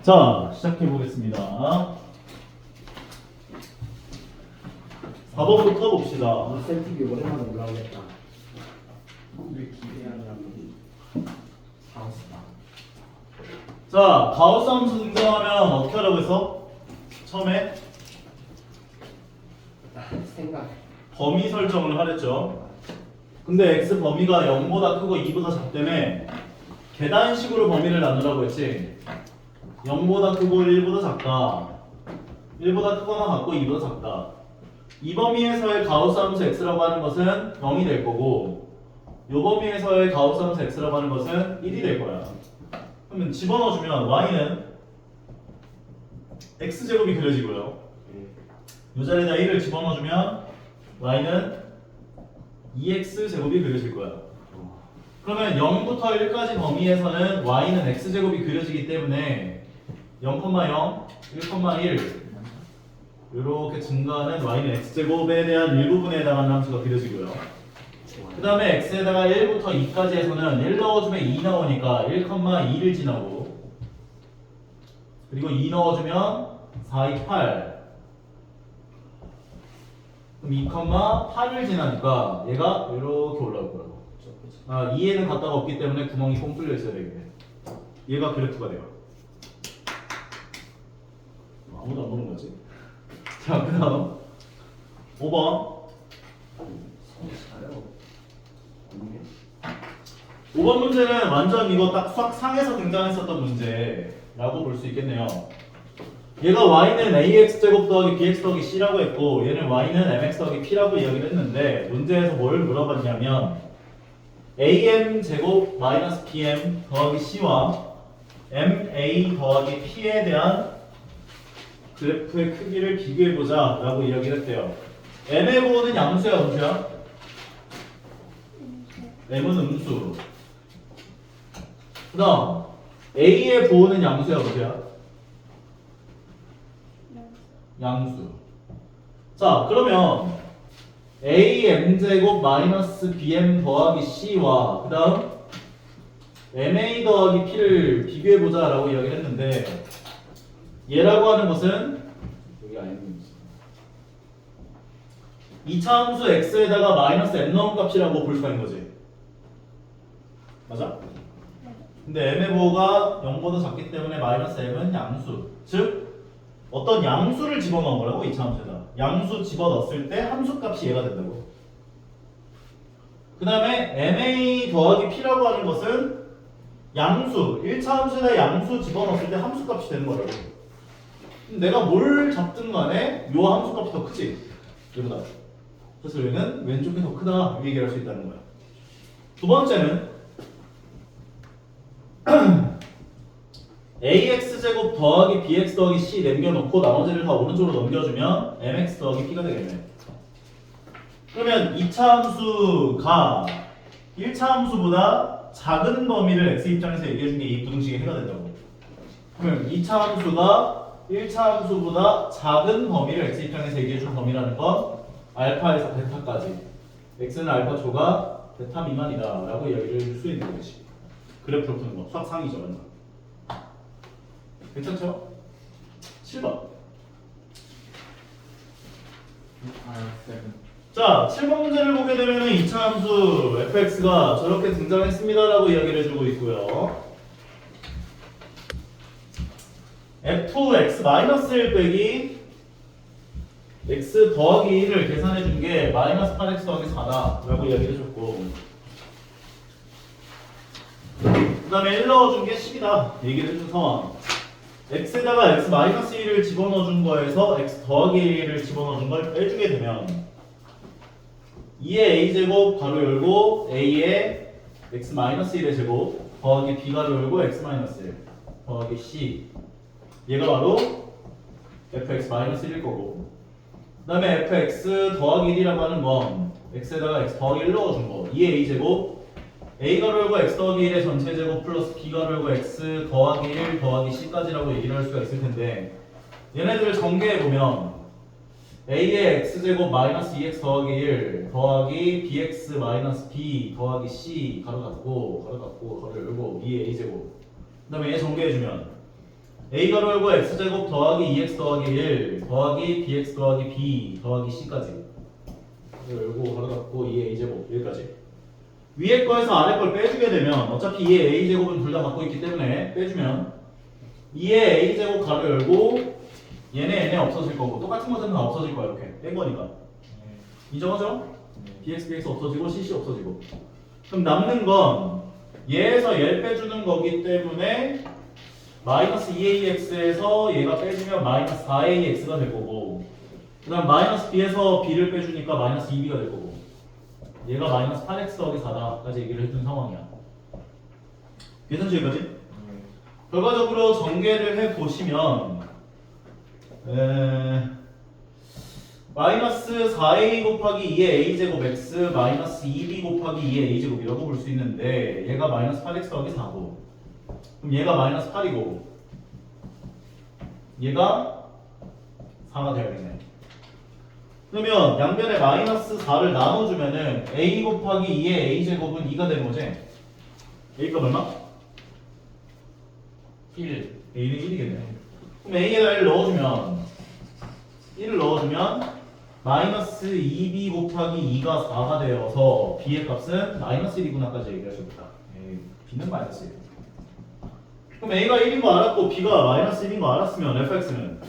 자, 시작해 보겠습니다. 4번부터 봅시다. 셀틱이 오랜만에 올라오겠다. 왜 기대하냐고. 하우스다. 자, 가우스 함수 등장하면 어떻게 하라고 했어? 처음에 생각. 범위 설정을 하랬죠. 근데 x 범위가 0보다 크고 2보다 작다며 계단식으로 범위를 나누라고 했지. 0보다 크고 1보다 작다. 1보다 크거나 같고 2보다 작다. 이 범위에서의 가우스 함수 x라고 하는 것은 0이 될 거고, 이 범위에서의 가우스 함수 x라고 하는 것은 1이 될 거야. 그러면 집어넣어주면 y는 x제곱이 그려지고요. 이 자리에다 1을 집어넣어주면 y는 2x제곱이 그려질 거야. 그러면 0부터 1까지 범위에서는 y는 x제곱이 그려지기 때문에 0,0, 1,1 이렇게 증가하는 y는 x제곱에 대한 일부분에 해당하는 함수가 그려지고요. 그 다음에 x에다가 1부터 2까지 해서는 1 넣어주면 2 나오니까 1,2를 지나고, 그리고 2 넣어주면 4, 2, 8. 그럼 2,8을 지나니까 얘가 이렇게 올라올 거라고. 2에는 갔다가 없기 때문에 구멍이 뽕 뚫려 있어야 되겠네. 얘가 그래프가 돼요. 아무도 안 보는 거지? 자, 그 다음 5번. 5번 문제는 완전 이거 딱 수학 상에서 등장했었던 문제라고 볼 수 있겠네요. 얘가 y는 ax제곱 더하기 bx 더하기 c라고 했고, 얘는 y는 mx 더하기 p라고 이야기를 했는데, 문제에서 뭘 물어봤냐면 am제곱 마이너스 bm 더하기 c와 ma 더하기 p에 대한 그래프의 크기를 비교해보자 라고 이야기를 했대요. m의 부호는 양수야, 음수야? m은 음수. 그 다음 a의 부호는 양수야, 음수야? 양수. 자, 그러면 am제곱 마이너스 bm 더하기 c와 그 다음 ma 더하기 p를 비교해보자 라고 이야기를 했는데, 얘라고 하는 것은 여기 아니면 2차 함수 x에다가 마이너스 m 넣은 값이라고 볼 수가 있는 거지. 맞아? 근데 m의 부호가 0보다 작기 때문에 마이너스 m은 양수. 즉 어떤 양수를 집어넣은 거라고. 2차 함수에다 양수 집어넣었을 때 함수 값이 얘가 된다고. 그 다음에 ma 더하기 p라고 하는 것은 양수, 1차 함수에다 양수 집어넣었을 때 함수 값이 되는 거라고. 내가 뭘 잡든 간에 요 함수 값이 더 크지, 얘보다. 그래서 얘는 왼쪽이 더 크다, 이 얘기를 할 수 있다는 거야. 두 번째는 ax제곱 더하기 bx 더하기 c 남겨놓고 나머지를 다 오른쪽으로 넘겨주면 mx 더하기 p가 되겠네. 그러면 2차 함수가 1차 함수보다 작은 범위를 x 입장에서 얘기해준 게 이 부등식의 해가 된다고. 그러면 2차 함수가 1차 함수보다 작은 범위를 x 입장에서 얘기해준 범위라는 건 알파에서 베타까지, x는 알파 초가 베타 미만이다 라고 이야기를 해줄 수 있는 것이 그래프로 푸는 거. 수학 상이죠, 완전. 괜찮죠? 7번. 자, 7번 문제를 보게 되면 2차 함수 fx가 저렇게 등장했습니다 라고 이야기를 해주고 있고요. fx-1 빼기 x 더하기 1을 계산해 준 게 마이너스 8x 더하기 4다 라고 이야기를 해줬고, 그 다음에 1 넣어준 게 10이다 얘기를 해준 상황. x에다가 x-1을 집어넣어 준 거에서 x 더하기 1을 집어넣어 준 걸 빼주게 되면 2의 a제곱 가로 열고 a의 x-1의 제곱 더하기 b 가로 열고 x-1 더하기 c, 얘가 바로 fx-1일 거고, 그 다음에 fx 더하기 1이라고 하는 건 x에다가 x 더하기 1 넣어준 거, 2의 a제곱 a 가로 열고 x 더하기 1의 전체 제곱 플러스 b 가로 열고 x 더하기 1 더하기 c까지라고 얘기를 할 수가 있을 텐데, 얘네들을 전개해보면 a의 x제곱 마이너스 2x 더하기 1 더하기 bx 마이너스 b 더하기 c 가로 닫고 가로 닫고 가로 열고 2의 a제곱 그 다음에 얘 전개해주면 a 가로 열고 x제곱 더하기 2x 더하기 1 더하기 bx 더하기 b 더하기 c까지 열고 가로 닫고 2의 a제곱 여기까지. 위에 거에서 아래 걸 빼주게 되면 어차피 2의 a제곱은 둘 다 갖고 있기 때문에 빼주면 2의 a제곱 가로 열고 얘네 없어질 거고 똑같은 것들은 다 없어질 거야. 이렇게 뺀 거니까 인정하죠? bx bx 없어지고 cc 없어지고. 그럼 남는 건 얘에서 얘 빼주는 거기 때문에 마이너스 2ax에서 얘가 빼주면 마이너스 4ax가 될 거고, 그 다음 마이너스 b에서 b를 빼주니까 마이너스 2b가 될 거고, 얘가 마이너스 8x 더하기 4다까지 얘기를 해준 상황이야. 괜찮죠 여기까지? 결과적으로 전개를 해보시면 마이너스 4a 곱하기 2의 a제곱 x 마이너스 2b 곱하기 2의 a제곱이라고 볼 수 있는데 얘가 마이너스 8x 더하기 4고, 그럼 얘가 마이너스 8이고 얘가 4가 되어야겠네. 그러면 양변에 마이너스 4를 나눠주면은 a 곱하기 2의 a제곱은 2가 되는 거지? a값 얼마? 1. a는 1이겠네. 그럼 a에다 1 넣어주면 1을 넣어주면 마이너스 2b 곱하기 2가 4가 되어서 b의 값은 마이너스 1이구나까지 얘기할 수 있다. b는 마이너스 1. 그럼 a가 1인 거 알았고 b가 마이너스 1인 거 알았으면 fx는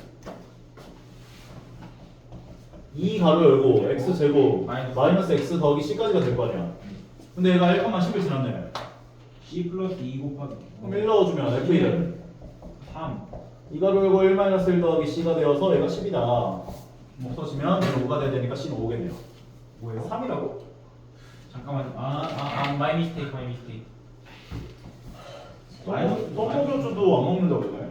2 가로 열고 x제곱 마이너스 x 더하기 c까지가 될 거 아니야. 근데 얘가 1,10을 지났네. C 플러스 2 곱하기 그럼 1 넣어주면 f1은 3. 2 가로 열고 1 마이너스 1 더하기 c가 되어서 얘가 10이다. 없어지면 얘가 5가 돼야 되니까 c는 5겠네요. 뭐예요? 3이라고? 잠깐만. 마이 미스테이크, 마이 미스테이크. 떡볶이도 안 먹는다고 그러네.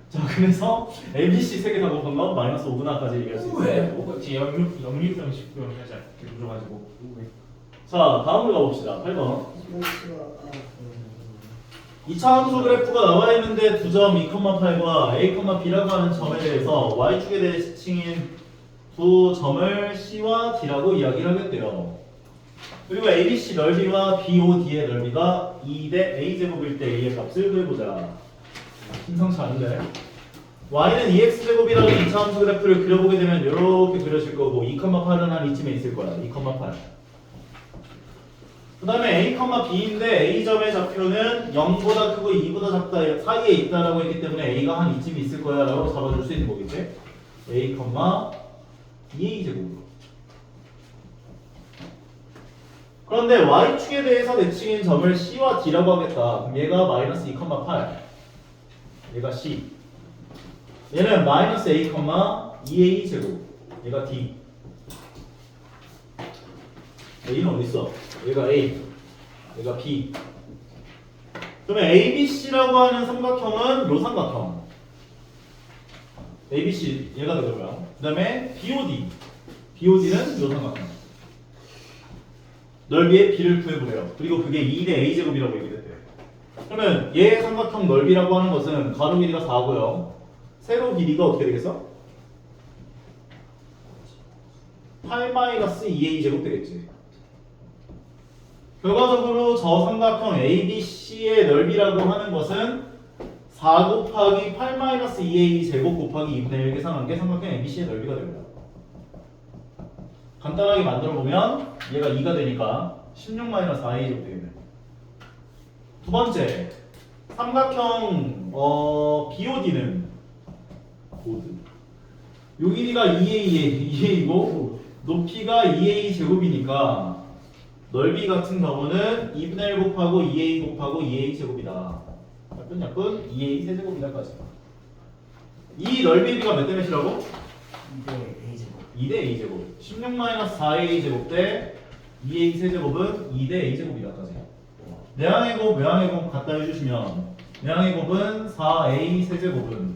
자, 그래서 ABC 3개 다 곱한 건 마이너스 5분화까지 얘기할 수 있어요. 제 역류성 식도염 살짝 이렇게 눌러가지고. 자, 다음으로 가봅시다. 8번. 2차 함수 그래프가 나와 있는데 두 점 2,8과 A, B라고 하는 점에 대해서 Y축에 대칭인 두 점을 C와 D라고 이야기를 하겠대요. 그리고 ABC 넓이와 BOD의 넓이가 2대 A제곱일 때 A의 값을 구해보자. 심상치 않은데. Y는 2X제곱이라는 2차 함수 그래프를 그려보게 되면 이렇게 그려질 거고 2,8은 한 이쯤에 있을 거야. 2,8. 그 다음에 A, B인데 A점의 좌표는 0보다 크고 2보다 작다 사이에 있다라고 했기 때문에 A가 한 이쯤 있을 거야 라고 잡아줄 수 있는 거겠지. A, 2A제곱으로. 그런데 Y축에 대해서 대칭인 점을 C와 D라고 하겠다. 그럼 얘가 마이너스 2,8 얘가 C, 얘는 마이너스 A, 2A제곱 얘가 D. A는 어딨어? 얘가 A, 얘가 B. 그러면 ABC라고 하는 삼각형은 요 삼각형 ABC 얘가 되고요. 그 다음에 BOD는 요 삼각형 넓이의 B를 구해보래요. 그리고 그게 2대 A제곱이라고 얘기했대요. 그러면 얘 삼각형 넓이라고 하는 것은 가로 길이가 4고요 세로 길이가 어떻게 되겠어? 8-2A제곱 되겠지. 결과적으로 저 삼각형 ABC의 넓이라고 하는 것은 4 곱하기 8-2A 제곱 곱하기 2분의 1 계산한 게 삼각형 ABC의 넓이가 됩니다. 간단하게 만들어 보면 얘가 2가 되니까 16-4A 제곱 되겠네. 두 번째, 삼각형 BOD는 요 길이가 2A이고 높이가 2A 제곱이니까 넓이 같은 경우는 2분의 1 곱하고 2A 곱하고 2A 제곱이다. 약분 2A 세제곱이다까지. 이 넓이의 비가 몇 대 몇이라고? 2대 A제곱. 2대 A제곱. 16-4A 제곱 대 2A 세제곱은 2대 A제곱이다까지. 내항의 곱, 외항의 곱 갖다 해주시면 내항의 곱은 4A 세제곱은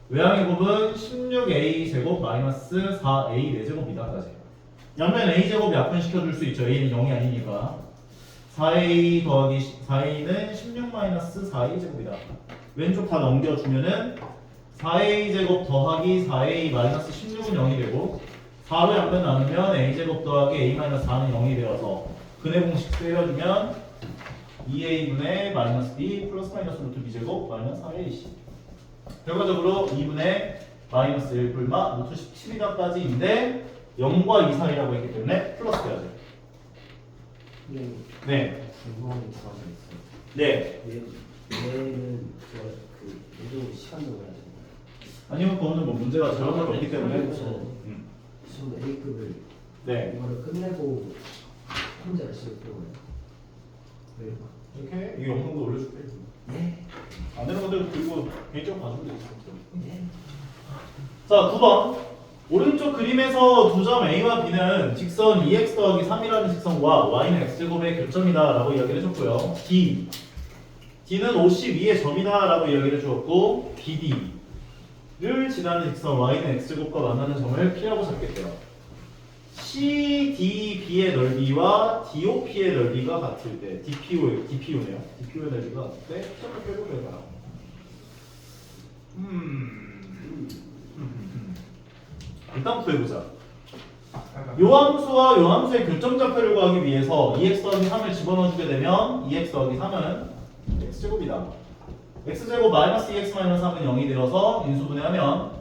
외항의 곱은 16A 제곱 마이너스 4A 4제곱이다까지. 양면 A제곱 약분시켜줄 수 있죠. A는 0이 아니니까 4A 더하기 4A는 16-4A 제곱이다. 왼쪽 다 넘겨주면은 4A 제곱 더하기 4A 마이너스 16은 0이 되고 4로 양변 나누면 A 제곱 더하기 A 마이너스 4는 0이 되어서 근해 공식 쓰여주면 2a분의 마이너스 b 플러스 마이너스 루트 b제곱 마이너스 4ac. 결과적으로 2분의 마이너스 1불마 루트 17이다까지인데 0과 2 사이라고 했기 때문에 플러스 돼야 돼. 네. 네. 궁금한 게 들어가 있어요. 네. 얘는 그 얘도 시간도 해야 되나요? 아니면 그거는 뭐 문제가 저런 게 없기 때문에. 그래서 지금 A급을 네. 이거를 끝내고 혼자 쓸 필요가 왜요? 이렇게 이 영상도 올려줄게. 네. 안 되는 것들 그리고 개인적으로 봐주면 되겠어. 네. 자, 9번. 오른쪽 그림에서 두 점 A와 B는 직선 2x 더하기 3이라는 직선과 y는 x제곱의 교점이다 라고 이야기를 해줬고요. D는 52의 점이다 라고 이야기를 해주었고 BD를 지나는 직선 y는 x제곱과 만나는 점을 P라고 잡겠대요. CDB의 넓이와 DOP의 넓이가 같을 때 DPO네요. DPO의 넓이가 같을 때 P점을 빼고 그래봐요. 일단 구해보자. 요함수와 요함수의 교점좌표를 구하기 위해서 2x 더하기 3을 집어넣어주게 되면 2x 더하기 3은 x제곱이다. x제곱 마이너스 2x 마이너스 3은 0이 되어서 인수분해하면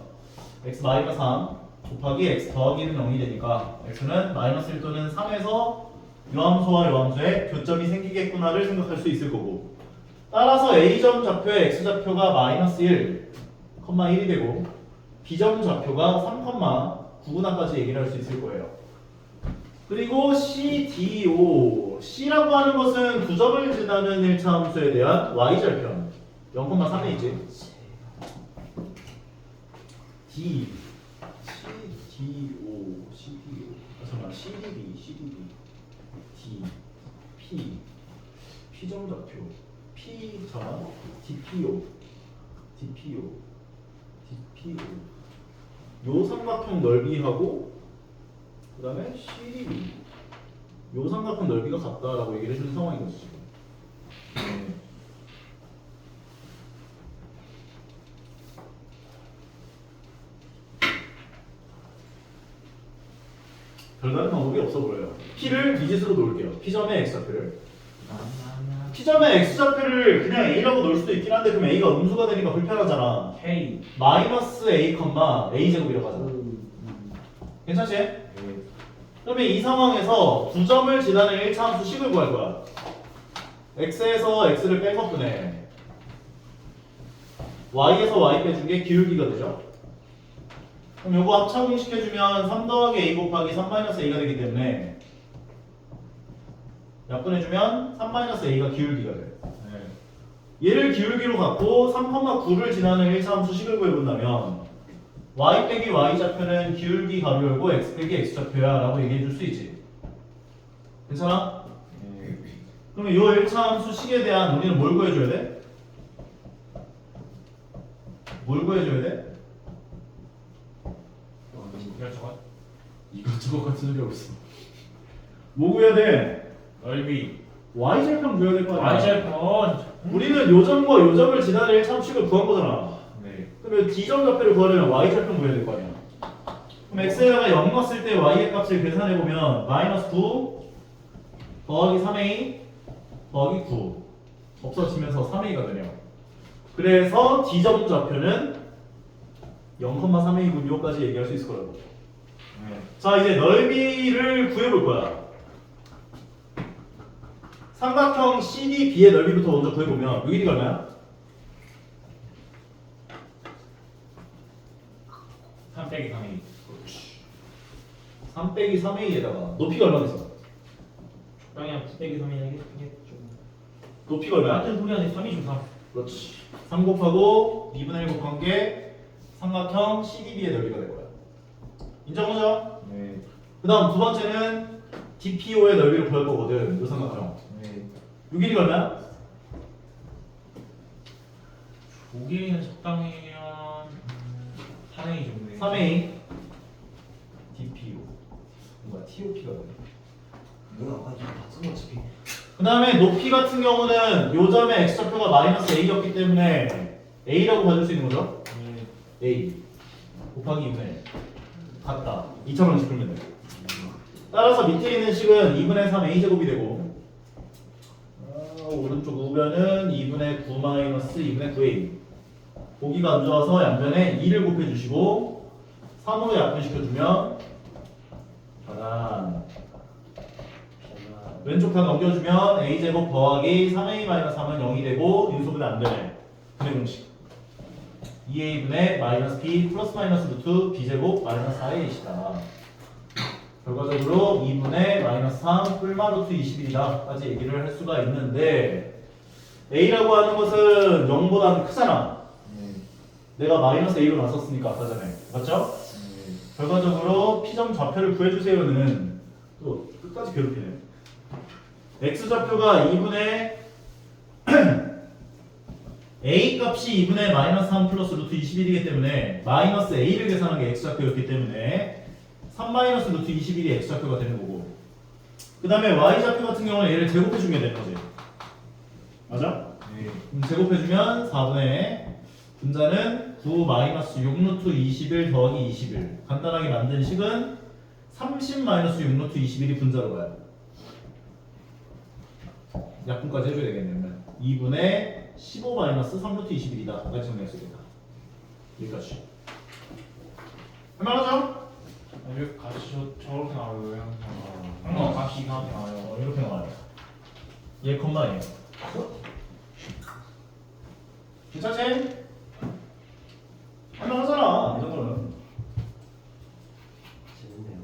x 마이너스 3 곱하기 x 더하기는 0이 되니까 x는 마이너스 1 또는 3에서 요함수와 요함수의 교점이 생기겠구나를 생각할 수 있을 거고, 따라서 a점 좌표의 x좌표가 마이너스 1, 1이 되고 b점 좌표가 3,9구나까지 얘기를 할 수 있을 거예요. 그리고 CDO, C라고 하는 것은 9점을 지나는 1차 함수에 대한 y절편 0,3에 있지. D, CDO, 잠깐만, CDB, D, P점 좌표, P, DPO, 요 삼각형 넓이하고 그 다음에 CDB 요 삼각형 넓이가 같다라고 얘기를 해주는 상황인 거지 지금. 별다른 방법이 없어 보여요. P를 미지수로 놓을게요. P점의 X좌표를. P점의 X좌표를 그냥 A라고 놓을 수도 있긴 한데 그럼 A가 음수가 되니까 불편하잖아. K. 마이너스 A, A제곱이라고 하잖아. 괜찮지? 그러면 이 상황에서 9점을 지나는 1차 함수 식을 구할 거야. x에서 x를 뺀것뿐에 y에서 y 빼준 게 기울기가 되죠. 그럼 요거 합차공식해주면 3 더하기 a 곱하기 3 마이너스 a가 되기 때문에 약분해주면 3 마이너스 a가 기울기가 돼. 얘를 기울기로 갖고 3,9를 지나는 1차 함수 식을 구해본다면 y 빼기 y 좌표는 기울기 가로 열고 x 빼기 x 좌표야 라고 얘기해 줄 수 있지. 괜찮아? 그러면 요 1차 함수 식에 대한 우리는 뭘 구해줘야 돼? 뭘 구해줘야 돼? 이것저것 같은 소리 없어. 뭐 구해야 돼? 넓이. y 절편 구해야 될 거 아니야? Y절편. 우리는 요 점과 요 점을 지나는 1차 함수 식을 구한 거잖아. 네. 그러면 D점 좌표를 구하려면 y절편 구해야 될 거 아니야. 그럼 x에다가 0 넣었을 때 y의 값을 계산해보면 마이너스 9 더하기 3a 더하기 9 없어지면서 3a가 되네요. 그래서 D점 좌표는 0,3a군요까지 얘기할 수 있을 거라고. 자, 이제 넓이를 구해볼 거야. 삼각형 CDB의 넓이부터 먼저 구해보면 요 길이가 얼마야? 3 빼기 3이. 3 빼기 3a에다가 높이가 얼마 됐어? 적당히 9 빼기 3이 하겠죠. 높이가 얼마야? 같은 소리 하네. 3이 좀 3. 그렇지. 3 곱하고 2분의 1 곱한 게 삼각형 CDB의 넓이가 될 거야. 인정하죠? 네. 그 다음 두 번째는 DPO의 넓이를 구할 거거든. 요 삼각형. 네. 요 길이가 얼마야? 조기는 적당히면 3A 정도. 3A DPO 뭔가 TOP가 되네. 누나 아까 좀 봤던 어차피. 그 다음에 높이 같은 경우는 요 점의 x좌표가 마이너스 a였기 때문에 a라고 봐줄 수 있는 거죠? a 곱하기 2분의 1 같다. 2차원씩 풀면 돼. 따라서 밑에 있는 식은 2분의 3 a제곱이 되고 오른쪽 우변은 2분의 9 마이너스 2분의 9a. 보기가 안 좋아서 양변에 2를 곱해주시고 3으로 약분시켜주면 변환. 왼쪽 다 넘겨주면 a제곱 더하기 3a-3은 0이 되고 인수분해 안 되네. 분해 공식. 2a분의 마이너스 b 플러스 마이너스 루트 b제곱 마이너스 4a이시다. 결과적으로 2분의 마이너스 3 뿔마 루트 21이다까지 얘기를 할 수가 있는데 a라고 하는 것은 0보다는 크잖아. 내가 마이너스 a로 나섰으니까 아까 전에. 맞죠? 결과적으로 p점 좌표를 구해주세요는 또 끝까지 괴롭히네. x좌표가 2분의 a 값이 2분의 마이너스 3 플러스 루트 21이기 때문에 마이너스 a를 계산한 게 x좌표였기 때문에 3 마이너스 루트 21이 x좌표가 되는 거고 그 다음에 y좌표 같은 경우는 얘를 제곱해주면 되는 거지. 맞아? 네. 그럼 제곱해주면 4분의 분자는 9 마이너스 6 루트 21 더하기 21 간단하게 만든 식은 30 마이너스 6 루트 21이 분자로 가요. 약분까지 해줘야 되겠네요. 2분의 15 마이너스 3 루트 21이다. 까지 정리했습니다. 여기까지. 할만하죠? 왜 같이 저렇게 나와요? 같이 이렇게 나와요. 이렇게 나와요. 얘 콤마 얘. 괜찮지? 할만하잖아. 이 정도는. 재밌네요.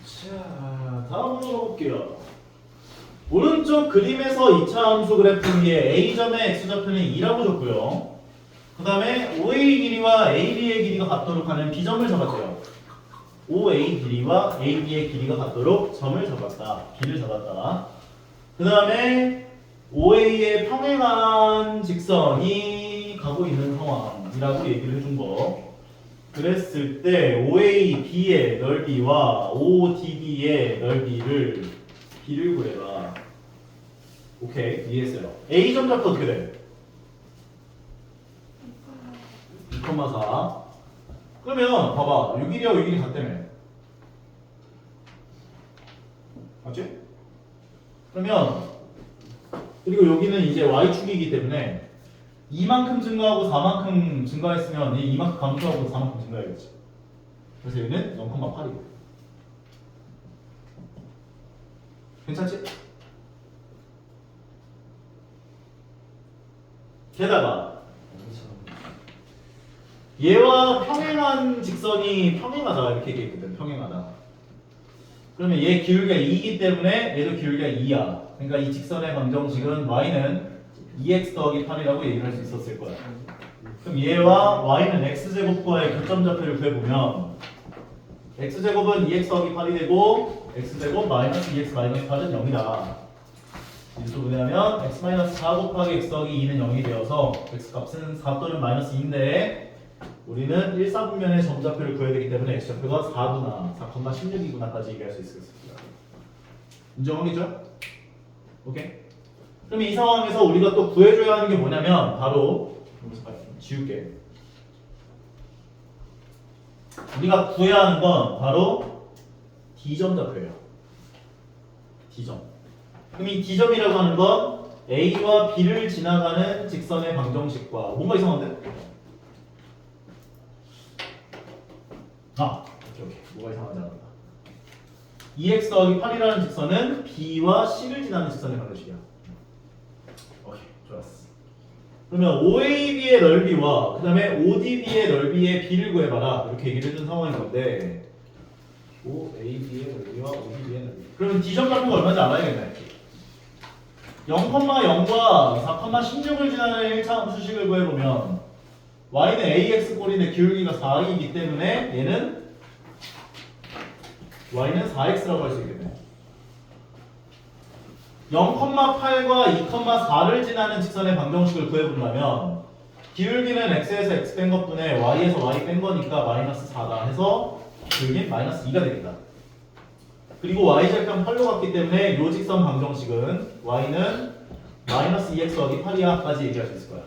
자, 다음으로 가볼게요. 오른쪽 그림에서 2차 함수 그래프 위에 a점의 x좌표는 2라고 줬고요. 그 다음에 OA 길이와 AB의 길이가 같도록 하는 B점을 잡았대요. OA 길이와 AB의 길이가 같도록 점을 잡았다. B를 잡았다. 그 다음에 OA의 평행한 직선이 가고 있는 상황이라고 얘기를 해준 거. 그랬을 때 OAB의 넓이와 ODB의 넓이를 B를 구해라. 오케이, 이해했어요. A점 좌표 어떻게 돼? 2,4. 그러면 봐봐, 6일이와 6일이 같다며. 맞지? 그러면 그리고 여기는 이제 y축이기 때문에 2만큼 증가하고 4만큼 증가했으면 이 2만큼 감소하고 4만큼 증가해야겠지. 그래서 여기는 0,8이고. 괜찮지? 게다가 얘와 평행한 직선이 평행하다 이렇게 얘기했거든. 평행하다. 그러면 얘 기울기가 2이기 때문에 얘도 기울기가 2야. 그러니까 이 직선의 방정식은 y는 2x 더하기 8이라고 얘기를 할 수 있었을 거야. 그럼 얘와 y는 x제곱과의 교점 좌표를 구해보면 x제곱은 2x 더하기 8이 되고 x제곱 마이너스 2x 마이너스 8은 0이다. 이것도 뭐냐면 x 마이너스 4 곱하기 x 더하기 2는 0이 되어서 x 값은 4 또는 마이너스 2인데 우리는 1, 4분면의 점좌표를 구해야 되기 때문에 x좌표가 4구나 4,16이구나까지 얘기할 수 있겠습니다. 인정하겠죠? 오케이? 그럼 이 상황에서 우리가 또 구해줘야 하는 게 뭐냐면 바로 지울게. 우리가 구해야 하는 건 바로 D점 좌표예요. D점. 그럼 이 D점이라고 하는 건 A와 B를 지나가는 직선의 방정식과 뭔가 이상한데? 오케이. 뭐가 이상하지 않았다. 2x 더하기 8이라는 직선은 B와 C를 지나는 직선의 방정식이야. 오케이, 좋았어. 그러면 OAB의 넓이와 그 다음에 ODB의 넓이의 B를 구해봐라. 이렇게 얘기를 해준 상황인 건데 OAB의 넓이와 ODB의 넓이. 그러면 D점 좌표가 얼마인지 알아야겠네. 0,0과 4,16을 지나는 1차 함수식을 구해보면 y는 ax 꼴인데 기울기가 4이기 때문에 얘는 y는 4x라고 할 수 있겠네. 0,8과 2,4를 지나는 직선의 방정식을 구해보려면 기울기는 x에서 x 뺀 것분에 y에서 y 뺀 거니까 마이너스 4다 해서 기울기는 마이너스 2가 되겠다. 그리고 y절편 8로 갔기 때문에 요 직선 방정식은 y는 마이너스 2x 더하기 8이야까지 얘기할 수 있을 거야.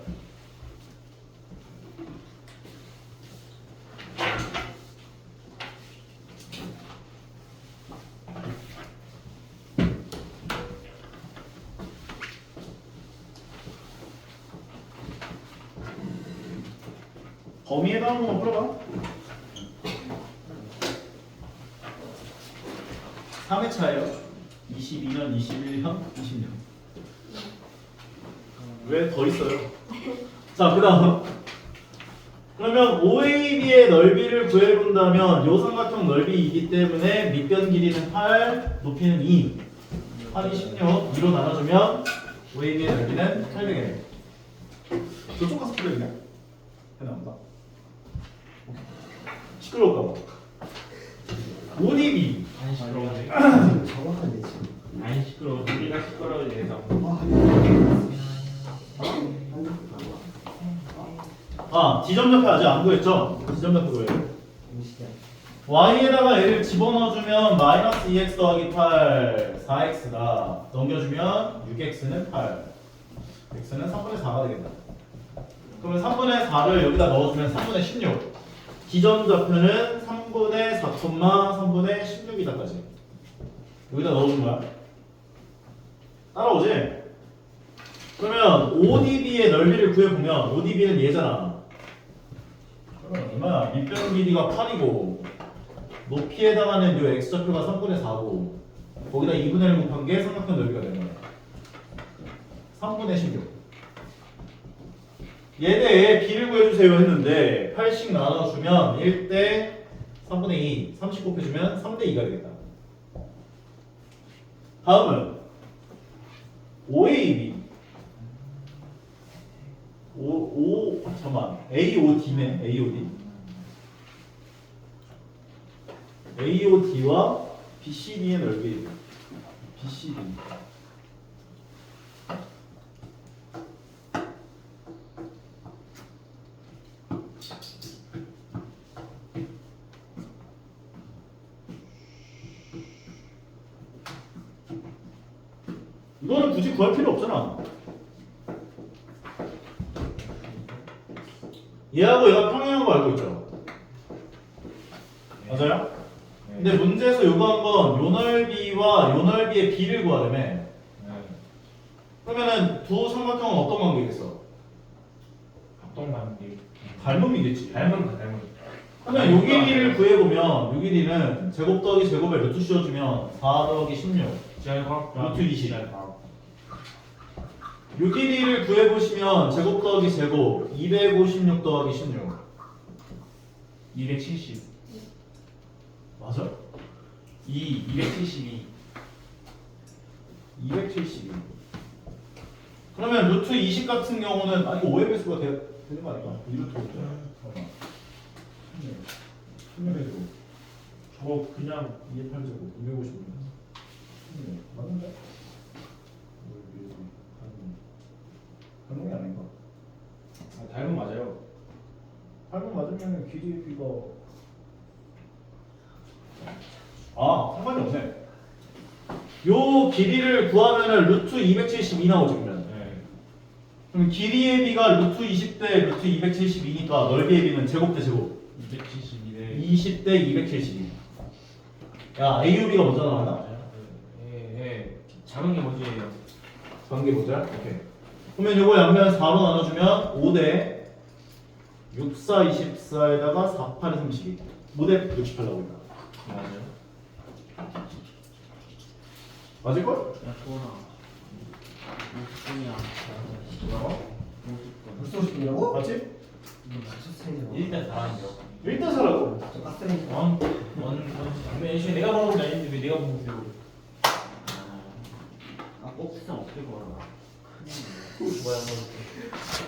범위에다 한번 풀어봐. 3회 차예요. 22년, 21년, 20년. 왜 더 있어요? 자, 그 다음. 그러면 OAB의 넓이를 구해본다면 요 삼각형 넓이이기 때문에 밑변 길이는 8, 높이는 2. 8이 16, 2로 나눠주면 OAB의 넓이는 800이네. 저쪽 가서 풀어야겠네. 해나온다. 시끄러울까봐. ODB. 안 시끄러운데. 정확한데 지금. 안 시끄러워. 우리가 시끄러워 얘가. 지점좌표 아직 안 구했죠? 지점좌표 구해요. y에다가 얘를 집어넣어주면 마이너스 2x 더하기 8, 4x다. 넘겨주면 6x는 8. x는 3분의 4가 되겠다. 그러면 3분의 4를 여기다 넣어주면 3분의 16. 지점좌표는 3분의 4, 3분의 16이다까지. 여기다 넣어준 거야. 따라오지? 그러면 ODB의 넓이를 구해보면 ODB는 얘잖아. 그러면 얼마야? 밑변 길이가 8이고 높이에다가는 요 x좌표가 3분의 4고 거기다 2분의 1 곱한 게 삼각형 넓이가 되는 거야. 3분의 16. 얘네의 b를 구해주세요 했는데 8씩 나눠주면 1대 3분의 2, 30 곱해주면 3대 2가 되겠다. 다음은 OAB 잠깐만 AOD네. AOD와 BCD의 넓이. BCD 이거는 굳이 구할 필요 없잖아. 얘하고 얘가 평행한 거 알고 있죠? 맞아요? 근데 문제에서 요구한 건 요 넓이와 요 넓이의 비를 구하려면 그러면은 두 삼각형은 어떤 관계겠어? 합동관계. 닮음이겠지. 닮은. 그러면 요 길이를 구해보면 요 길이는 제곱 더하기 제곱에 루트 씌워주면 4 더하기 16 루트 20. 요 길이를 구해보시면 제곱 더하기 제곱 256 더하기 16 270. 맞아? 272. 272 그러면 루트 20 같은 경우는 이거 5의 배수가 되는 거 아닌가? 2루트 5죠? 잠깐만 16의 제곱 저거 그냥 2의 8제곱 256 맞는데? 닮음이 아닌가? 닮은 맞아요. 닮음 맞으면 길이의 비가 상관이 없네. 요 길이를 구하면은 루트 272 나오지 그러면. 그럼 길이의 비가 루트 20대 루트 272니까 넓이의 비는 제곱 대 제곱 272대 20대 272. 야 AUB가 먼저 나왔나? 작은 게 먼저예요. 작은 게 보자. 오케이. 그러면 요거 양면 4로 나눠주면 5대 6, 4, 24에다가 4, 8에 32 5대 68 나오겠다. 맞아요. 맞을걸? 야 좋아. 50분이야. 뭐라고? 50분. 벌써 50분이라고? 맞지? 일단 잘하는데요. 1대 4라고. 저 가스레인지. 애초에 내가 먹은 게 아닌데 왜 내가 먹으세요? 꼭지점 어떻게 걸어? 뭐야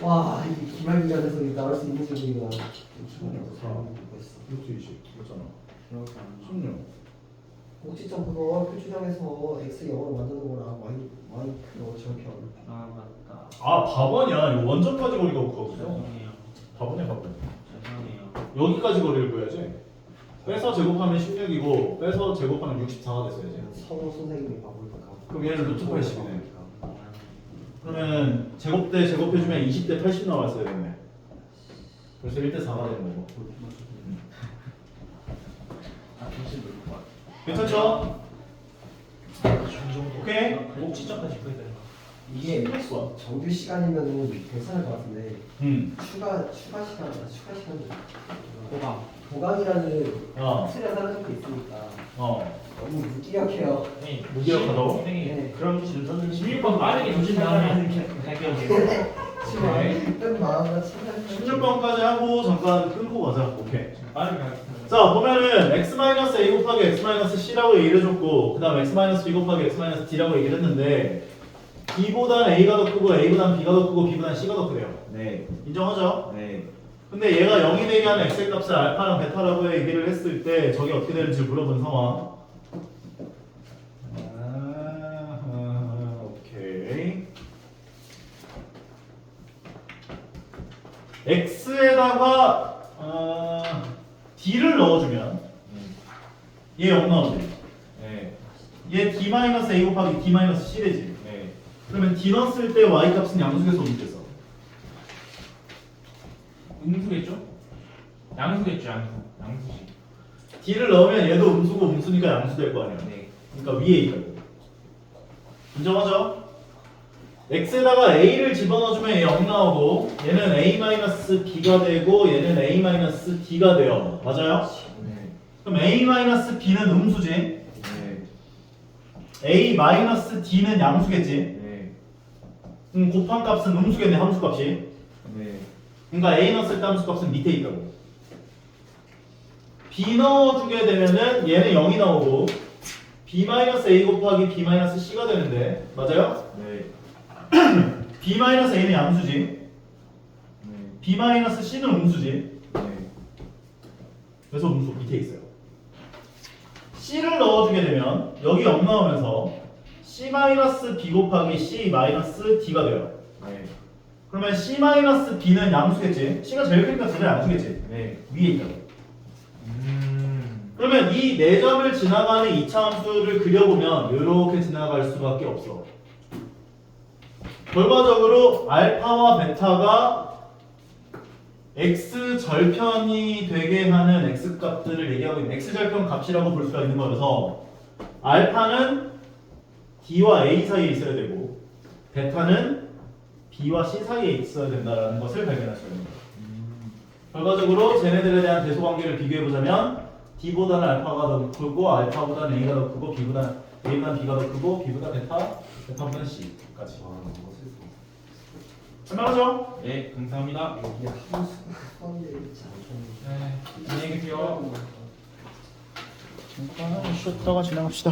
와, 이 기말기자 녀석이 나올 수 있는 소리가 루트 20 그렇잖아. 16 꼭지점 그거 표준형에서 x 0으로 만드는 거랑 y 그거 저렇게 맞다. 바보 아니야. 이거 원점까지 거리가 없거든요. 죄송해요. 바보네 바보. 죄송해요. 여기까지 거리를 구해야지. 빼서 제곱하면 16이고 빼서 제곱하면 64가 됐어야지. 성우 선생님이 바보니까. 그럼 얘는 루트 80이네. 그러면 제곱 대 제곱해주면 20대 80 나왔어야 되네. 그래서 1대 4가 되는 거고. 정신 놀 것 같아. 괜찮죠? 오케이? 꼭지점까지 구해야 되는 거. 이게 플러스 1. 정규 시간이면은 괜찮을 것 같은데 추가 시간 보강. 보강이라는 어. 틀에 사라진 게 있으니까 어. 너무 무기력해요. 네. 무기력하다고? 선생님. 네. 그럼 진선은 16번 빠르게 조심 다음에 할게요. 네. 뜬 마음과 친한 16번까지 하고 잠깐 끊고 가자. 오케이. 빠르게 가겠습니다. 자 보면은 x-a 곱하기 x-c라고 얘기를 해줬고 그 다음 x-b 곱하기 x-d라고 얘기를 했는데 b보단 a가 더 크고 a보단 b가 더 크고 b보단 c가 더 크대요. 네. 인정하죠? 네. 근데 얘가 0이 되게 하는 x의 값을 알파랑 베타라고 얘기를 했을 때 저게 어떻게 되는지 물어본 상황. 오케이. x에다가 d를 넣어주면 얘 0 나오지. 네. 얘 d-a 곱하기 d-c 되지. 네. 그러면 d 넣었을 때 y 값은 양수에서 음수겠어. 음수겠죠? 양수겠죠, 양수지. d를 넣으면 얘도 음수고 음수니까 양수 될 거 아니야. 네. 그러니까 위에 있다고. 인정하죠? x에다가 a를 집어넣어주면 얘 0 나오고 얘는 a-b가 되고 얘는 a-d가 돼요. 맞아요? 네. 그럼 a-b는 음수지. 네. a-d는 양수겠지. 네. 곱한 값은 음수겠네, 함수값이. 네. 그러니까 a 넣었을 때 함수값은 밑에 있다고. b 넣어주게 되면은 얘는 0이 나오고 b-a 곱하기 b-c가 되는데 맞아요? 네. b-a는 양수지. 네. b-c는 음수지. 네. 그래서 음수 밑에 있어요. c를 넣어주게 되면 여기 0 나오면서 c-b 곱하기 c-d가 돼요. 네. 그러면 c-b는 양수겠지. c가 제일 크니까 제일 양수겠지. 네. 위에 있다고. 그러면 이 4점을 지나가는 2차 함수를 그려보면 이렇게 지나갈 수밖에 없어. 결과적으로 알파와 베타가 x 절편이 되게 하는 x 값들을 얘기하고 있는 x 절편 값이라고 볼 수가 있는 거여서 알파는 d와 a 사이에 있어야 되고 베타는 b와 c 사이에 있어야 된다는 것을 발견할 수가 있는 거예요. 결과적으로 쟤네들에 대한 대소관계를 비교해보자면 d보다는 알파가 더 크고 알파보다는 a가 더 크고 a보다는 b가 더 크고 b보다 베타보다는 c까지. 설명하죠? 네, 감사합니다. 이게 함수 수학에 있지 않죠. 네, 안녕히 계세요. 쉬었다가 진행합시다.